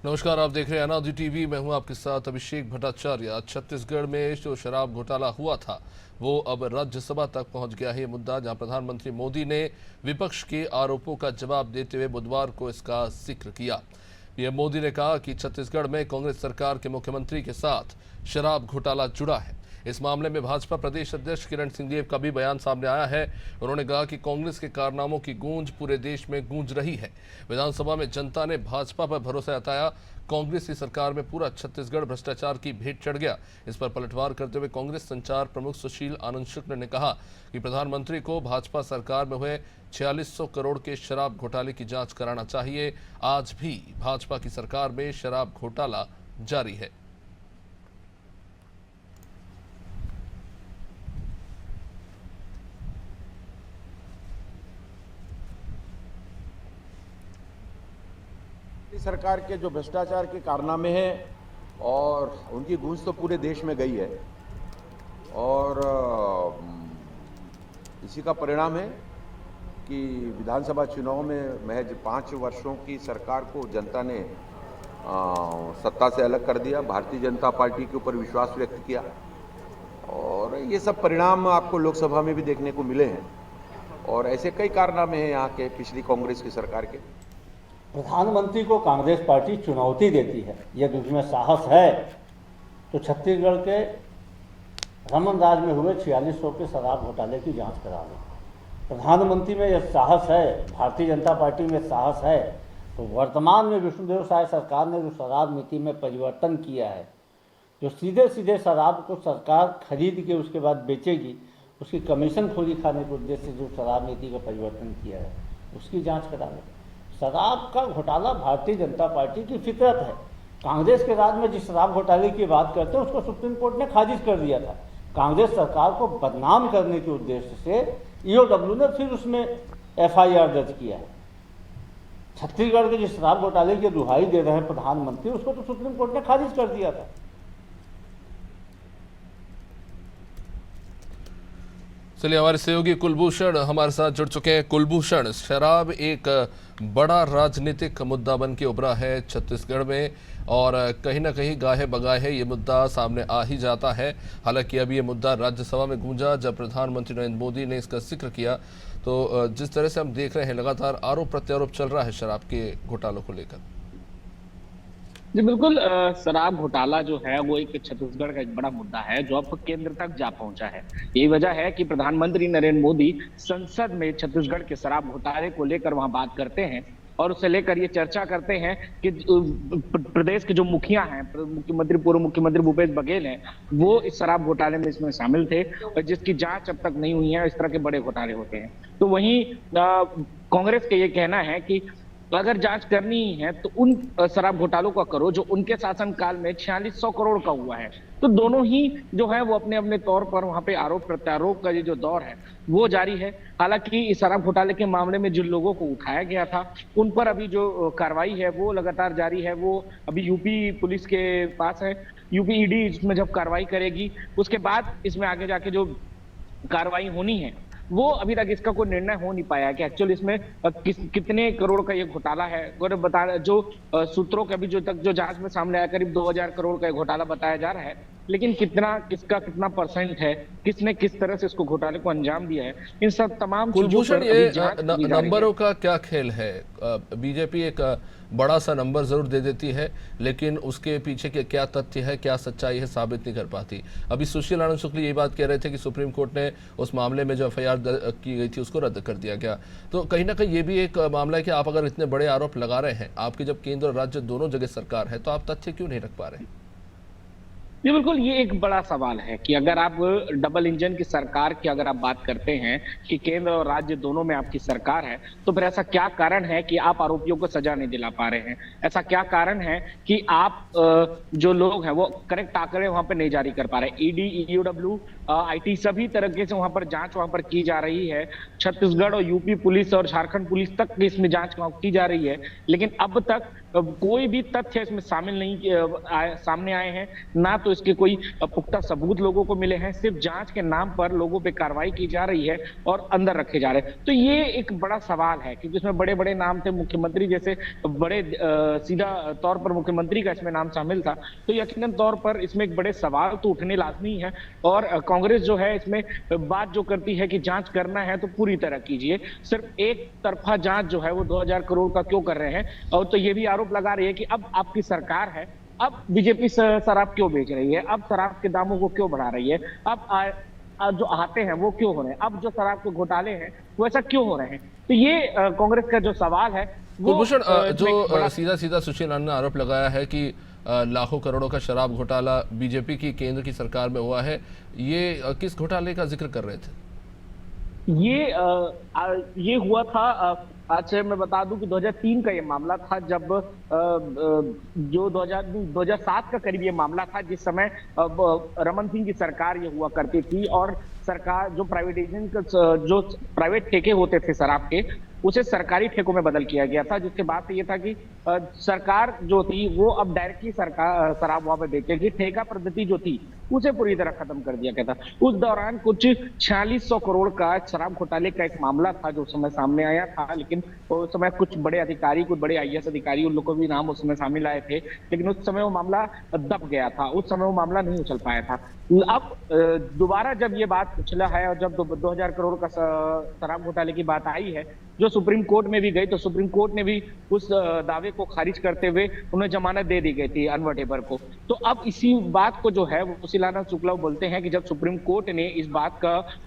नमस्कार, आप देख रहे हैं अनादि टीवी। मैं हूं आपके साथ अभिषेक भट्टाचार्य। छत्तीसगढ़ में जो शराब घोटाला हुआ था वो अब राज्यसभा तक पहुंच गया है। ये मुद्दा जहां प्रधानमंत्री मोदी ने विपक्ष के आरोपों का जवाब देते हुए बुधवार को इसका जिक्र किया। पीएम मोदी ने कहा कि छत्तीसगढ़ में कांग्रेस सरकार के मुख्यमंत्री के साथ शराब घोटाला जुड़ा है। इस मामले में भाजपा प्रदेश अध्यक्ष किरण सिंहदेव का भी बयान सामने आया है। उन्होंने कहा कि कांग्रेस के कारनामों की गूंज पूरे देश में गूंज रही है। विधानसभा में जनता ने भाजपा पर भरोसा जताया। कांग्रेस की सरकार में पूरा छत्तीसगढ़ भ्रष्टाचार की भेंट चढ़ गया। इस पर पलटवार करते हुए कांग्रेस संचार प्रमुख सुशील आनंद शुक्ल ने कहा कि प्रधानमंत्री को भाजपा सरकार में हुए 4600 करोड़ के शराब घोटाले की जांच कराना चाहिए। आज भी भाजपा की सरकार में शराब घोटाला जारी है। सरकार के जो भ्रष्टाचार के कारनामे हैं और उनकी गूंज तो पूरे देश में गई है और इसी का परिणाम है कि विधानसभा चुनाव में महज 5 वर्षों की सरकार को जनता ने सत्ता से अलग कर दिया। भारतीय जनता पार्टी के ऊपर विश्वास व्यक्त किया और ये सब परिणाम आपको लोकसभा में भी देखने को मिले हैं और ऐसे कई कारनामे हैं यहाँ के पिछली कांग्रेस की सरकार के। प्रधानमंत्री को कांग्रेस पार्टी चुनौती देती है। यदि उसमें साहस है तो छत्तीसगढ़ के रमन राज में हुए 4600 के शराब घोटाले की जांच करा लो। प्रधानमंत्री में यह साहस है, भारतीय जनता पार्टी में साहस है, तो वर्तमान में विष्णुदेव साय सरकार ने जो शराब नीति में परिवर्तन किया है, जो सीधे सीधे शराब को सरकार खरीद के उसके बाद बेचेगी, उसकी कमीशन खोरी खाने के उद्देश्य से जो शराब नीति का परिवर्तन किया है उसकी जाँच करा लो। शराब का घोटाला भारतीय जनता पार्टी की फितरत है। कांग्रेस के राज में जिस शराब घोटाले की बात करते हैं उसको सुप्रीम कोर्ट ने खारिज कर दिया था। कांग्रेस सरकार को बदनाम करने के उद्देश्य से ईओडब्ल्यू ने फिर उसमें एफआईआर दर्ज किया है। छत्तीसगढ़ के जिस शराब घोटाले की दुहाई दे रहे हैं प्रधानमंत्री, उसको तो सुप्रीम कोर्ट ने खारिज कर दिया था। चलिए, हमारे सहयोगी कुलभूषण हमारे साथ जुड़ चुके हैं। कुलभूषण, शराब एक बड़ा राजनीतिक मुद्दा बन के उभरा है छत्तीसगढ़ में और कहीं ना कहीं गाहे बगाहे ये मुद्दा सामने आ ही जाता है। हालांकि अभी ये मुद्दा राज्यसभा में गूंजा जब प्रधानमंत्री नरेंद्र मोदी ने इसका जिक्र किया। तो जिस तरह से हम देख रहे हैं लगातार आरोप प्रत्यारोप चल रहा है शराब के घोटालों को लेकर। जी बिल्कुल, शराब घोटाला जो है वो एक छत्तीसगढ़ का एक बड़ा मुद्दा है जो अब केंद्र तक जा पहुंचा है। यही वजह है कि प्रधानमंत्री नरेंद्र मोदी संसद में छत्तीसगढ़ के शराब घोटाले को लेकर वहां बात करते हैं और उसे लेकर ये चर्चा करते हैं कि प्रदेश के जो मुखिया हैं, मुख्यमंत्री पूर्व मुख्यमंत्री भूपेश बघेल हैं, वो इस शराब घोटाले में इसमें शामिल थे और जिसकी जांच अब तक नहीं हुई है। इस तरह के बड़े घोटाले होते हैं। तो वहीं कांग्रेस का ये कहना है कि अगर जांच करनी है तो उन शराब घोटालों का करो जो उनके शासनकाल में 4600 करोड़ का हुआ है। तो दोनों ही जो है वो अपने अपने तौर पर वहां पे आरोप प्रत्यारोप का ये जो दौर है वो जारी है। हालांकि इस शराब घोटाले के मामले में जिन लोगों को उठाया गया था उन पर अभी जो कार्रवाई है वो लगातार जारी है। वो अभी यूपी पुलिस के पास है। यूपी ईडी इसमें जब कार्रवाई करेगी उसके बाद इसमें आगे जाके जो कार्रवाई होनी है वो अभी तक इसका कोई निर्णय हो नहीं पाया है कि एक्चुअली इसमें कितने करोड़ का ये घोटाला है। और बता जो सूत्रों के अभी जो तक जो जांच में सामने आया करीब 2000 करोड़ का घोटाला बताया जा रहा है, लेकिन किसका कितना परसेंट है, किसने किस तरह से इसको घोटाले को अंजाम दिया है, इन सब तमाम कुलभूषण, ये नंबरों का क्या खेल है? बीजेपी एक बड़ा सा नंबर जरूर दे देती है लेकिन उसके पीछे के क्या तथ्य है, क्या सच्चाई है, साबित नहीं कर पाती। अभी सुशील आनंद शुक्ल यही बात कह रहे थे कि सुप्रीम कोर्ट ने उस मामले में जो एफआईआर की गई थी उसको रद्द कर दिया गया। तो कहीं ना कहीं ये भी एक मामला है कि आप अगर इतने बड़े आरोप लगा रहे हैं, आपकी जब केंद्र और राज्य दोनों जगह सरकार है, तो आप तथ्य क्यों नहीं रख पा रहे? जी बिल्कुल, ये एक बड़ा सवाल है कि अगर आप डबल इंजन की सरकार की अगर आप बात करते हैं कि केंद्र और राज्य दोनों में आपकी सरकार है, तो फिर ऐसा क्या कारण है कि आप आरोपियों को सजा नहीं दिला पा रहे हैं? ऐसा क्या कारण है कि आप जो लोग हैं वो करेक्ट आंकड़े वहां पर नहीं जारी कर पा रहे? ईडी, ईओडब्ल्यू, आईटी सभी तरीके से वहां पर जांच वहां पर की जा रही है। छत्तीसगढ़ और यूपी पुलिस और झारखंड पुलिस तक इसमें जांच की जा रही है, लेकिन अब तक कोई भी तथ्य इसमें शामिल नहीं सामने आए हैं, ना तो इसके कोई पुख्ता सबूत लोगों को मिले हैं। सिर्फ जांच के नाम पर लोगों पे कार्रवाई की जा रही है और अंदर रखे जा रहे हैं। तो ये एक बड़ा सवाल है, क्योंकि इसमें बड़े बड़े नाम थे, मुख्यमंत्री जैसे बड़े सीधा तौर पर मुख्यमंत्री का इसमें नाम शामिल था। तो यकीनन तौर पर इसमें एक बड़े सवाल तो उठने लाजमी है। और कांग्रेस जो है इसमें बात जो करती है कि जांच करना है तो पूरी तरह कीजिए, सिर्फ एक तरफा जांच जो है वो 2000 करोड़ का क्यों कर रहे हैं। और तो ये भी आरोप लगा रही है कि अब आपकी सरकार है, अब बीजेपी शराब क्यों बेच रही है, अब शराब के दामों को क्यों बढ़ा रही है, अब जो आते हैं वो क्यों हो रहे हैं, अब जो शराब के घोटाले हैं वो ऐसा क्यों हो रहे हैं। तो ये कांग्रेस का जो सवाल है वो कुलभूषण, जो सीधा सीधा सुशील आनंद ने आरोप लगाया है कि लाखों करोड़ों का शराब घोटाला बीजेपी की केंद्र की सरकार में हुआ है, ये किस घोटाले का जिक्र कर रहे थे? ये हुआ था, आज मैं बता दूं कि 2003 का ये मामला था, जब जो 2007 का करीब ये मामला था, जिस समय रमन सिंह की सरकार ये हुआ करती थी। और सरकार जो प्राइवेटाइजेशन जो प्राइवेट ठेके होते थे शराब के, उसे सरकारी ठेकों में बदल किया गया था, जिसके बाद से ये था कि सरकार जो थी वो अब डायरेक्टली सरकार शराब वहां पे बेचेगी। ठेका पद्धति जो थी उसे पूरी तरह खत्म कर दिया गया था। उस दौरान कुछ 4600 करोड़ का शराब घोटाले का एक मामला था जो उस समय सामने आया था, लेकिन उस समय कुछ बड़े अधिकारी, कुछ बड़े आईएएस अधिकारी, उन लोगों को भी नाम उस समय शामिल आए थे, लेकिन उस समय वो मामला दब गया था, उस समय वो मामला नहीं उछल पाया था। अब दोबारा जब ये बात उछला है और जब 2000 करोड़ का शराब घोटाले की बात आई है, जो सुप्रीम कोर्ट में भी गई, तो सुप्रीम कोर्ट ने भी उस दावे को खारिज करते हुए उन्हें जमानत दे दी गई थी अनवर ढेबर को। तो अब इसी बात को जो है वो सुशील आनंद शुक्ला बोलते हैं कि जब सुप्रीम कोर्ट ने इस बात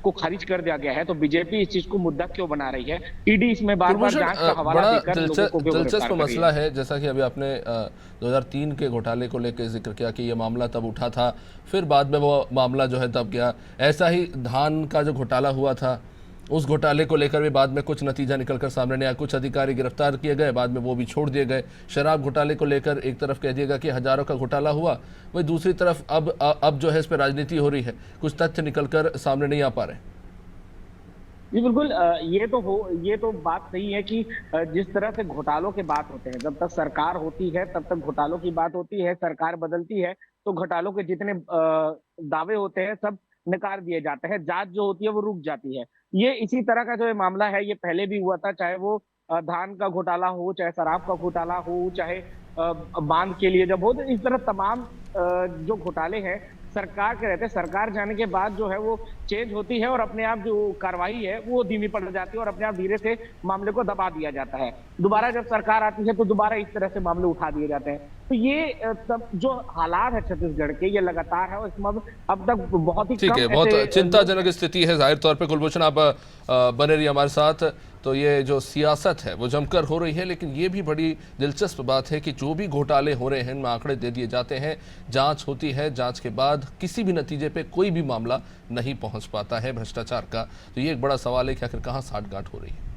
को खारिज कर दिया गया है, तो बीजेपी इस चीज को मुद्दा क्यों बना रही है, ईडी इसमें बार बार जांच का हवाला देकर लोगों को दिलचस्प मसला है। जैसा कि अभी आपने 2003 के घोटाले को लेकर जिक्र किया कि ये मामला तब उठा था, फिर बाद में वो मामला जो है तब गया। ऐसा ही धान का जो घोटाला हुआ था, उस घोटाले को लेकर भी बाद में कुछ नतीजा निकलकर सामने नहीं आया, कुछ अधिकारी गिरफ्तार किए गए, बाद में वो भी छोड़ दिए गए। शराब घोटाले को लेकर एक तरफ कह दिएगा कि हजारों का घोटाला हुआ, वही दूसरी तरफ अब जो है इस पर राजनीति हो रही है, कुछ तथ्य निकलकर सामने नहीं आ पा रहे। जी बिल्कुल, ये तो बात सही है कि जिस तरह से घोटालों के बात होते हैं, जब तक सरकार होती है तब तक घोटालों की बात होती है, सरकार बदलती है तो घोटालों के जितने दावे होते हैं सब नकार दिए जाते हैं, जांच जो होती है वो रुक जाती है। ये इसी तरह का जो ये मामला है, ये पहले भी हुआ था, चाहे वो धान का घोटाला हो, चाहे शराब का घोटाला हो, चाहे बांध के लिए जब हो, तो इस तरह तमाम जो घोटाले हैं सरकार के रहते हैं। सरकार जाने के बाद जो है वो चेंज होती है और अपने आप जो कार्रवाई है वो धीमी पड़ जाती है और अपने आप धीरे से मामले को दबा दिया जाता है। दोबारा जब सरकार आती है तो दोबारा इस तरह से मामले उठा दिए जाते हैं। तो ये तब जो हालात है छत्तीसगढ़ के, ये लगातार है और इसमें अब तक बहुत ही ठीक है, बहुत चिंताजनक स्थिति है। जाहिर तौर पे कुलभूषण आप बने रहिए हमारे साथ। तो ये जो सियासत है वो जमकर हो रही है, लेकिन ये भी बड़ी दिलचस्प बात है कि जो भी घोटाले हो रहे हैं इनमें आंकड़े दे दिए जाते हैं, जांच होती है, जांच के बाद किसी भी नतीजे पे कोई भी मामला नहीं पहुंच पाता है भ्रष्टाचार का। तो ये एक बड़ा सवाल है कि आखिर कहाँ साठगांठ हो रही है।